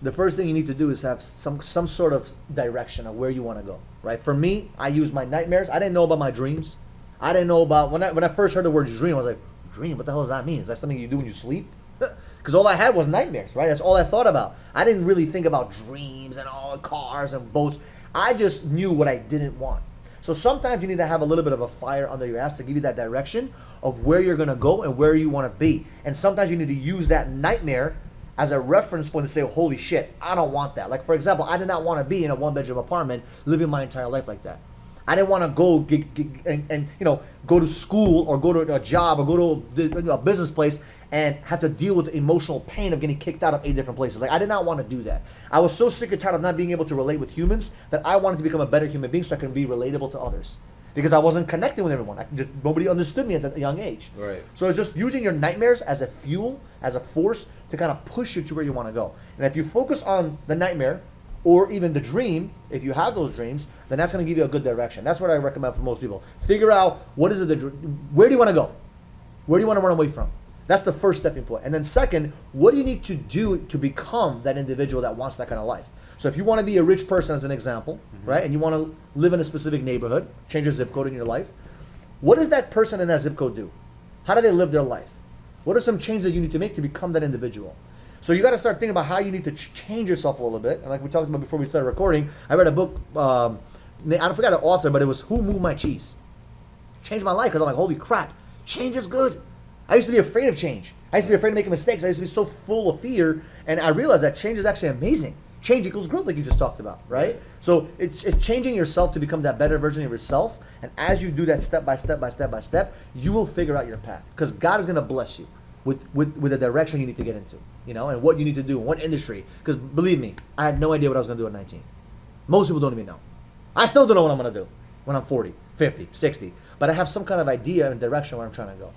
the first thing you need to do is have some sort of direction of where you want to go, right? For me, I use my nightmares. I didn't know about my dreams. I didn't know about, when I first heard the word dream, I was like, dream, what the hell does that mean? Is that something you do when you sleep? Because all I had was nightmares, right? That's all I thought about. I didn't really think about dreams and all cars and boats. I just knew what I didn't want. So sometimes you need to have a little bit of a fire under your ass to give you that direction of where you're going to go and where you want to be. And sometimes you need to use that nightmare as a reference point to say, holy shit, I don't want that. Like, for example, I did not want to be in a one-bedroom apartment living my entire life like that. I didn't want to go and go to school or go to a job or go to a business place and have to deal with the emotional pain of getting kicked out of 8 different places. Like, I did not want to do that. I was so sick and tired of not being able to relate with humans that I wanted to become a better human being so I can be relatable to others. Because I wasn't connecting with everyone. Nobody understood me at a young age. Right. So it's just using your nightmares as a fuel, as a force to kind of push you to where you want to go. And if you focus on the nightmare, or even the dream, if you have those dreams, then that's going to give you a good direction. That's what I recommend for most people. Figure out what is it, where do you want to go? Where do you want to run away from? That's the first stepping point. And then second, what do you need to do to become that individual that wants that kind of life? So if you want to be a rich person as an example, right, and you want to live in a specific neighborhood, change your zip code in your life, what does that person in that zip code do? How do they live their life? What are some changes that you need to make to become that individual? So you got to start thinking about how you need to change yourself a little bit. And like we talked about before we started recording, I read a book, I don't forget the author, but it was Who Moved My Cheese? Changed my life because I'm like, holy crap, change is good. I used to be afraid of change. I used to be afraid of making mistakes. I used to be so full of fear. And I realized that change is actually amazing. Change equals growth, like you just talked about, right? So it's changing yourself to become that better version of yourself. And as you do that step by step by step by step, you will figure out your path because God is going to bless you with the direction you need to get into, and what you need to do in what industry. Because believe me, I had no idea what I was going to do at 19. Most people don't even know. I still don't know what I'm going to do when I'm 40, 50, 60. But I have some kind of idea and direction where I'm trying to go.